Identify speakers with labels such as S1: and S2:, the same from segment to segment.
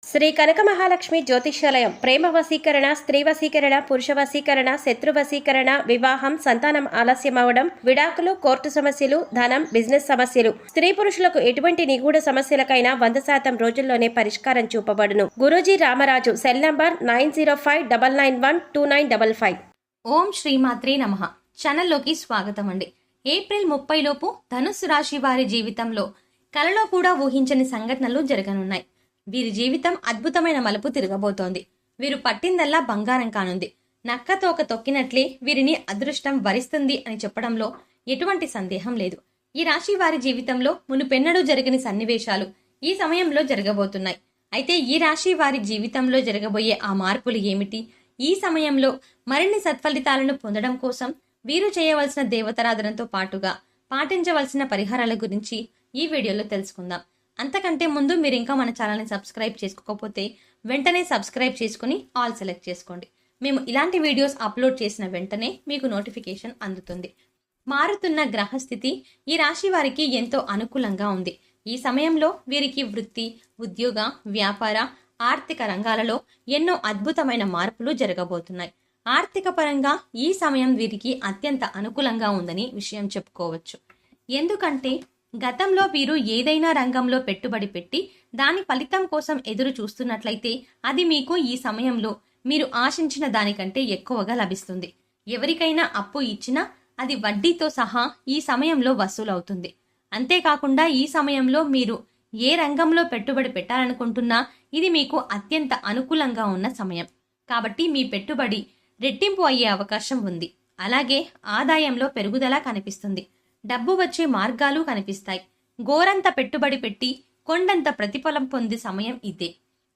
S1: శ్రీ కనక మహాలక్ష్మి జ్యోతిష్యాలయం ప్రేమ వశీకరణ, స్త్రీ వశీకరణ, పురుష వశీకరణ, శత్రు వశీకరణ, వివాహం, సంతానం ఆలస్యం అవడం, విడాకులు, కోర్టు సమస్యలు, ధనం, బిజినెస్ సమస్యలు, స్త్రీ పురుషులకు ఎటువంటి నిగూఢ సమస్యలకైనా 100% రోజుల్లోనే పరిష్కారం చూపబడును. గురూజీ రామరాజు. Cell number 9059912955.
S2: ఓం శ్రీమాత్రే నమః. ఛానల్లోకి స్వాగతం అండి. ఏప్రిల్ 30 లోపు ధనుస్సు రాశి వారి జీవితంలో కలలో కూడా ఊహించని సంఘటనలు జరగనున్నాయి. వీరి జీవితం అద్భుతమైన మలుపు తిరగబోతోంది. వీరు పట్టిందల్లా బంగారం కానుంది. నక్కతోక తొక్కినట్లే వీరిని అదృష్టం వరిస్తుంది అని చెప్పడంలో ఎటువంటి సందేహం లేదు. ఈ రాశి వారి జీవితంలో మునుపెన్నడూ జరగని సన్నివేశాలు ఈ సమయంలో జరగబోతున్నాయి. అయితే ఈ రాశి వారి జీవితంలో జరగబోయే ఆ మార్పులు ఏమిటి? ఈ సమయంలో మరిన్ని సత్ఫలితాలను పొందడం కోసం వీరు చేయవలసిన దేవతారాధనతో పాటుగా పాటించవలసిన పరిహారాల గురించి ఈ వీడియోలో తెలుసుకుందాం. అంతకంటే ముందు మీరు ఇంకా మన ఛానల్ని సబ్స్క్రైబ్ చేసుకోకపోతే వెంటనే సబ్స్క్రైబ్ చేసుకుని ఆల్ సెలెక్ట్ చేసుకోండి. మేము ఇలాంటి వీడియోస్ అప్లోడ్ చేసిన వెంటనే మీకు నోటిఫికేషన్ అందుతుంది. మారుతున్న గ్రహస్థితి ఈ రాశి వారికి ఎంతో అనుకూలంగా ఉంది. ఈ సమయంలో వీరికి వృత్తి, ఉద్యోగ, వ్యాపార, ఆర్థిక రంగాలలో ఎన్నో అద్భుతమైన మార్పులు జరగబోతున్నాయి. ఆర్థిక పరంగా ఈ సమయం వీరికి అత్యంత అనుకూలంగా ఉందని విషయం చెప్పుకోవచ్చు. ఎందుకంటే గతంలో వీరు ఏదైనా రంగంలో పెట్టుబడి పెట్టి దాని ఫలితం కోసం ఎదురు చూస్తున్నట్లయితే అది మీకు ఈ సమయంలో మీరు ఆశించిన దానికంటే ఎక్కువగా లభిస్తుంది. ఎవరికైనా అప్పు ఇచ్చినా అది వడ్డీతో సహా ఈ సమయంలో వసూలవుతుంది. అంతేకాకుండా ఈ సమయంలో మీరు ఏ రంగంలో పెట్టుబడి పెట్టాలనుకుంటున్నా ఇది మీకు అత్యంత అనుకూలంగా ఉన్న సమయం. కాబట్టి మీ పెట్టుబడి రెట్టింపు అయ్యే అవకాశం ఉంది. అలాగే ఆదాయంలో పెరుగుదల కనిపిస్తుంది. డబ్బు వచ్చే మార్గాలు కనిపిస్తాయి. గోరంత పెట్టుబడి పెట్టి కొండంత ప్రతిఫలం పొందే సమయం ఇదే.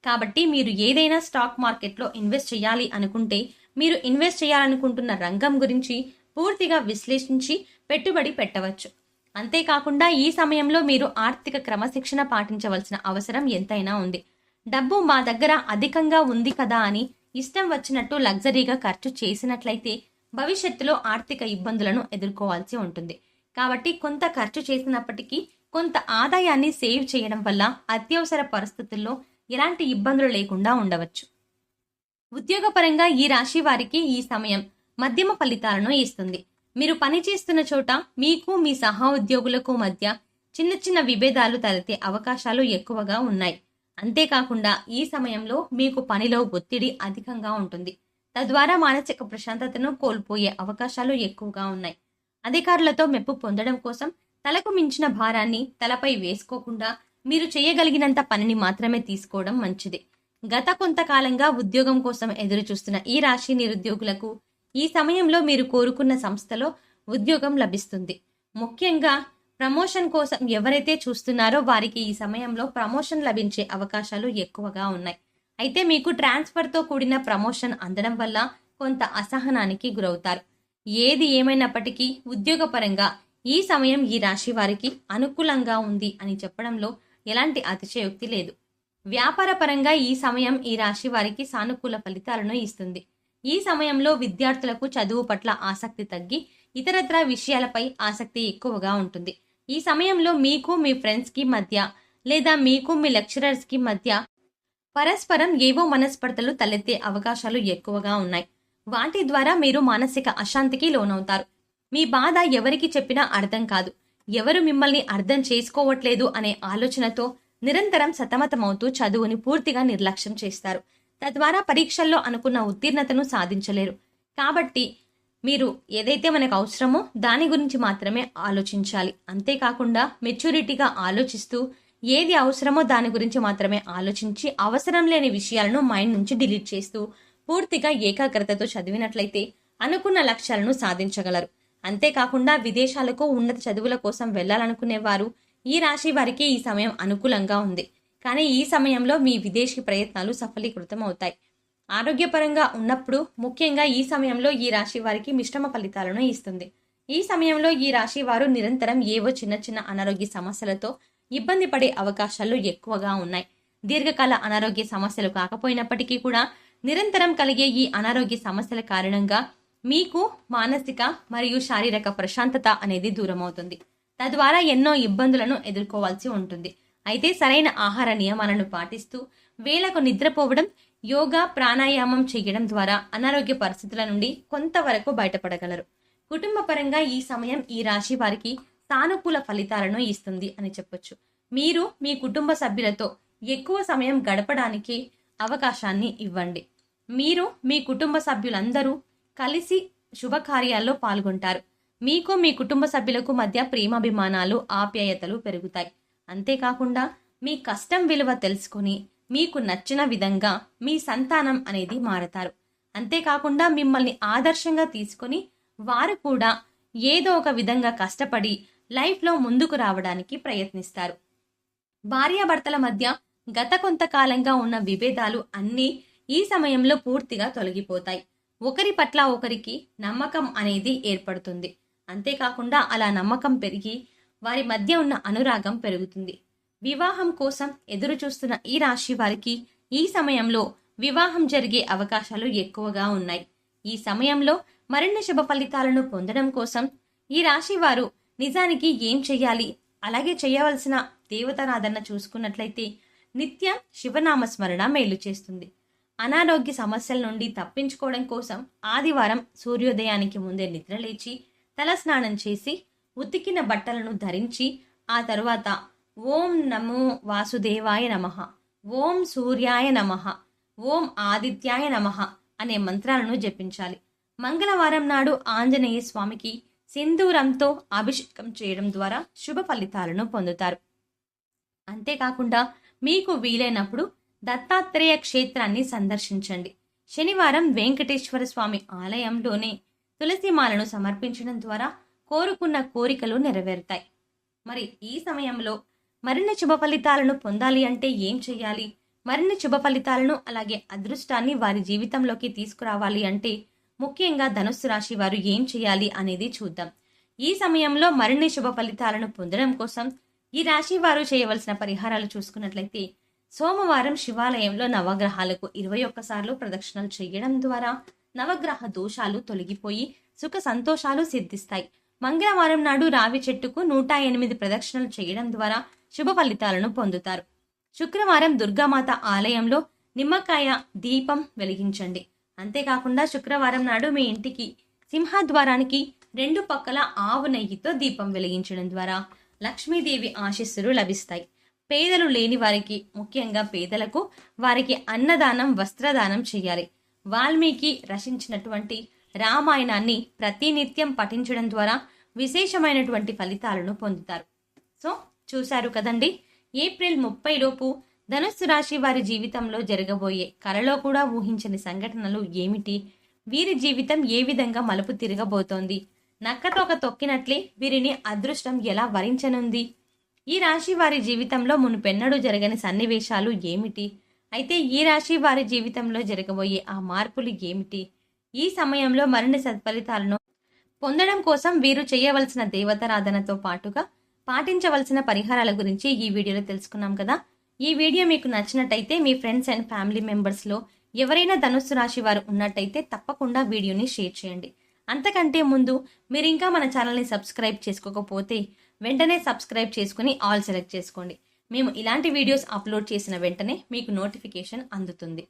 S2: కాబట్టి మీరు ఏదైనా స్టాక్ మార్కెట్లో ఇన్వెస్ట్ చేయాలి అనుకుంటే మీరు ఇన్వెస్ట్ చేయాలనుకుంటున్న రంగం గురించి పూర్తిగా విశ్లేషించి పెట్టుబడి పెట్టవచ్చు. అంతేకాకుండా ఈ సమయంలో మీరు ఆర్థిక క్రమశిక్షణ పాటించవలసిన అవసరం ఎంతైనా ఉంది. డబ్బు మా దగ్గర అధికంగా ఉంది కదా అని ఇష్టం వచ్చినట్టు లగ్జరీగా ఖర్చు చేసినట్లయితే భవిష్యత్తులో ఆర్థిక ఇబ్బందులను ఎదుర్కోవాల్సి ఉంటుంది. కాబట్టి కొంత ఖర్చు చేసినప్పటికీ కొంత ఆదాయాన్ని సేవ్ చేయడం వల్ల అత్యవసర పరిస్థితుల్లో ఎలాంటి ఇబ్బందులు లేకుండా ఉండవచ్చు. ఉద్యోగపరంగా ఈ రాశి వారికి ఈ సమయం మధ్యమ ఫలితాలను ఇస్తుంది. మీరు పనిచేస్తున్న చోట మీకు మీ సహా ఉద్యోగులకు మధ్య చిన్న చిన్న విభేదాలు తలెత్తే అవకాశాలు ఎక్కువగా ఉన్నాయి. అంతేకాకుండా ఈ సమయంలో మీకు పనిలో ఒత్తిడి అధికంగా ఉంటుంది. తద్వారా మానసిక ప్రశాంతతను కోల్పోయే అవకాశాలు ఎక్కువగా ఉన్నాయి. అధికారులతో మెప్పు పొందడం కోసం తలకు మించిన భారాన్ని తలపై వేసుకోకుండా మీరు చేయగలిగినంత పనిని మాత్రమే తీసుకోవడం మంచిది. గత కొంతకాలంగా ఉద్యోగం కోసం ఎదురు చూస్తున్న ఈ రాశి నిరుద్యోగులకు ఈ సమయంలో మీరు కోరుకున్న సంస్థలో ఉద్యోగం లభిస్తుంది. ముఖ్యంగా ప్రమోషన్ కోసం ఎవరైతే చూస్తున్నారో వారికి ఈ సమయంలో ప్రమోషన్ లభించే అవకాశాలు ఎక్కువగా ఉన్నాయి. అయితే మీకు ట్రాన్స్ఫర్తో కూడిన ప్రమోషన్ అందడం వల్ల కొంత అసహనానికి గురవుతారు. ఏది ఏమైనప్పటికీ ఉద్యోగపరంగా ఈ సమయం ఈ రాశి వారికి అనుకూలంగా ఉంది అని చెప్పడంలో ఎలాంటి అతిశయోక్తి లేదు. వ్యాపార పరంగా ఈ సమయం ఈ రాశి వారికి సానుకూల ఫలితాలను ఇస్తుంది. ఈ సమయంలో విద్యార్థులకు చదువు పట్ల ఆసక్తి తగ్గి ఇతరత్ర విషయాలపై ఆసక్తి ఎక్కువగా ఉంటుంది. ఈ సమయంలో మీకు మీ ఫ్రెండ్స్కి మధ్య లేదా మీకు మీ లెక్చరర్స్కి మధ్య పరస్పరం ఏవో మనస్పర్ధలు తలెత్తే అవకాశాలు ఎక్కువగా ఉన్నాయి. వాటి ద్వారా మీరు మానసిక అశాంతికి లోనవుతారు. మీ బాధ ఎవరికి చెప్పినా అర్థం కాదు. ఎవరు మిమ్మల్ని అర్థం చేసుకోవట్లేదు అనే ఆలోచనతో నిరంతరం సతమతమవుతూ చదువుని పూర్తిగా నిర్లక్ష్యం చేస్తారు. తద్వారా పరీక్షల్లో అనుకున్న ఉత్తీర్ణతను సాధించలేరు. కాబట్టి మీరు ఏదైతే మనకు అవసరమో దాని గురించి మాత్రమే ఆలోచించాలి. అంతేకాకుండా మెచ్యూరిటీగా ఆలోచిస్తూ ఏది అవసరమో దాని గురించి మాత్రమే ఆలోచించి అవసరం లేని విషయాలను మైండ్ నుంచి డిలీట్ చేస్తూ పూర్తిగా ఏకాగ్రతతో చదివినట్లయితే అనుకున్న లక్ష్యాలను సాధించగలరు. అంతేకాకుండా విదేశాలకు ఉన్నత చదువుల కోసం వెళ్లాలనుకునేవారు ఈ రాశి వారికి ఈ సమయం అనుకూలంగా ఉంది. కానీ ఈ సమయంలో మీ విదేశీ ప్రయత్నాలు సఫలీకృతం అవుతాయి. ఆరోగ్యపరంగా ఉన్నప్పుడు ముఖ్యంగా ఈ సమయంలో ఈ రాశి వారికి మిశ్రమ ఫలితాలను ఇస్తుంది. ఈ సమయంలో ఈ రాశి వారు నిరంతరం ఏవో చిన్న చిన్న అనారోగ్య సమస్యలతో ఇబ్బంది పడే అవకాశాలు ఎక్కువగా ఉన్నాయి. దీర్ఘకాల అనారోగ్య సమస్యలు కాకపోయినప్పటికీ కూడా నిరంతరం కలిగే ఈ అనారోగ్య సమస్యల కారణంగా మీకు మానసిక మరియు శారీరక ప్రశాంతత అనేది దూరమవుతుంది. తద్వారా ఎన్నో ఇబ్బందులను ఎదుర్కోవాల్సి ఉంటుంది. అయితే సరైన ఆహార నియమాలను పాటిస్తూ వేళకు నిద్రపోవడం, యోగా ప్రాణాయామం చేయడం ద్వారా అనారోగ్య పరిస్థితుల నుండి కొంతవరకు బయటపడగలరు. కుటుంబ పరంగా ఈ సమయం ఈ రాశి వారికి సానుకూల ఫలితాలను ఇస్తుంది అని చెప్పొచ్చు. మీరు మీ కుటుంబ సభ్యులతో ఎక్కువ సమయం గడపడానికి అవకాశాన్ని ఇవ్వండి. మీరు మీ కుటుంబ సభ్యులందరూ కలిసి శుభకార్యాల్లో పాల్గొంటారు. మీకు మీ కుటుంబ సభ్యులకు మధ్య ప్రేమాభిమానాలు, ఆప్యాయతలు పెరుగుతాయి. అంతేకాకుండా మీ కష్టం విలువ తెలుసుకొని మీకు నచ్చిన విధంగా మీ సంతానం అనేది మారతారు. అంతేకాకుండా మిమ్మల్ని ఆదర్శంగా తీసుకొని వారు కూడా ఏదో ఒక విధంగా కష్టపడి లైఫ్లో ముందుకు రావడానికి ప్రయత్నిస్తారు. భార్యాభర్తల మధ్య గత కొంతకాలంగా ఉన్న విభేదాలు అన్నీ ఈ సమయంలో పూర్తిగా తొలగిపోతాయి. ఒకరి పట్ల ఒకరికి నమ్మకం అనేది ఏర్పడుతుంది. అంతేకాకుండా అలా నమ్మకం పెరిగి వారి మధ్య ఉన్న అనురాగం పెరుగుతుంది. వివాహం కోసం ఎదురు చూస్తున్న ఈ రాశి వారికి ఈ సమయంలో వివాహం జరిగే అవకాశాలు ఎక్కువగా ఉన్నాయి. ఈ సమయంలో మరిన్ని శుభ ఫలితాలను పొందడం కోసం ఈ రాశి వారు నిజానికి ఏం చెయ్యాలి, అలాగే చేయవలసిన దేవతారాధన చూసుకున్నట్లయితే నిత్యం శివనామ స్మరణ మేలు చేస్తుంది. అనారోగ్య సమస్యల నుండి తప్పించుకోవడం కోసం ఆదివారం సూర్యోదయానికి ముందే నిద్రలేచి తలస్నానం చేసి ఉతికిన బట్టలను ధరించి ఆ తరువాత ఓం నమో వాసుదేవాయ నమః, ఓం సూర్యాయ నమః, ఓం ఆదిత్యాయ నమః అనే మంత్రాలను జపించాలి. మంగళవారం నాడు ఆంజనేయ స్వామికి సింధూరంతో అభిషేకం చేయడం ద్వారా శుభ ఫలితాలను పొందుతారు. అంతేకాకుండా మీకు వీలైనప్పుడు దత్తాత్రేయ క్షేత్రాన్ని సందర్శించండి. శనివారం వెంకటేశ్వర స్వామి ఆలయంలోనే తులసిమాలను సమర్పించడం ద్వారా కోరుకున్న కోరికలు నెరవేరుతాయి. మరి ఈ సమయంలో మరిన్ని శుభ ఫలితాలను పొందాలి అంటే ఏం చేయాలి? మరిన్ని శుభ ఫలితాలను అలాగే అదృష్టాన్ని వారి జీవితంలోకి తీసుకురావాలి అంటే ముఖ్యంగా ధనుస్సు రాశి వారు ఏం చేయాలి అనేది చూద్దాం. ఈ సమయంలో మరిన్ని శుభ ఫలితాలను పొందడం కోసం ఈ రాశి వారు చేయవలసిన పరిహారాలు చూసుకున్నట్లయితే సోమవారం శివాలయంలో నవగ్రహాలకు 21 సార్లు ప్రదక్షిణలు చేయడం ద్వారా నవగ్రహ దోషాలు తొలగిపోయి సుఖ సంతోషాలు సిద్ధిస్తాయి. మంగళవారం నాడు రావి చెట్టుకు 108 ప్రదక్షిణలు చేయడం ద్వారా శుభ ఫలితాలను పొందుతారు. శుక్రవారం దుర్గామాత ఆలయంలో నిమ్మకాయ దీపం వెలిగించండి. అంతేకాకుండా శుక్రవారం నాడు మీ ఇంటికి సింహద్వారానికి 2 పక్కల ఆవు నెయ్యితో దీపం వెలిగించడం ద్వారా లక్ష్మీదేవి ఆశీస్సులు లభిస్తాయి. పేదలు లేని వారికి, ముఖ్యంగా పేదలకు వారికి అన్నదానం, వస్త్రదానం చేయాలి. వాల్మీకి రచించినటువంటి రామాయణాన్ని ప్రతినిత్యం పఠించడం ద్వారా విశేషమైనటువంటి ఫలితాలను పొందుతారు. సో చూశారు కదండి, ఏప్రిల్ 30 లోపు ధనుస్సు రాశి వారి జీవితంలో జరగబోయే కలలో కూడా ఊహించని సంఘటనలు ఏమిటి, వీరి జీవితం ఏ విధంగా మలుపు తిరగబోతోంది, నక్కతోక తొక్కినట్లే వీరిని అదృష్టం ఎలా వరించనుంది, ఈ రాశి వారి జీవితంలో మునుపెన్నడూ జరగని సన్నివేశాలు ఏమిటి, అయితే ఈ రాశి వారి జీవితంలో జరగబోయే ఆ మార్పులు ఏమిటి, ఈ సమయంలో మరిన్ని సత్ఫలితాలను పొందడం కోసం వీరు చేయవలసిన దేవతారాధనతో పాటుగా పాటించవలసిన పరిహారాల గురించి ఈ వీడియోలో తెలుసుకున్నాం కదా. ఈ వీడియో మీకు నచ్చినట్టయితే మీ ఫ్రెండ్స్ అండ్ ఫ్యామిలీ మెంబర్స్లో ఎవరైనా ధనుస్సు రాశి వారు ఉన్నట్టయితే తప్పకుండా వీడియోని షేర్ చేయండి. అంతకంటే ముందు మీరు ఇంకా మన ఛానల్ని సబ్స్క్రైబ్ చేసుకోకపోతే వెంటనే సబ్స్క్రైబ్ చేసుకుని ఆల్ సెలెక్ట్ చేసుకోండి. మేము ఇలాంటి వీడియోస్ అప్లోడ్ చేసిన వెంటనే మీకు నోటిఫికేషన్ అందుతుంది.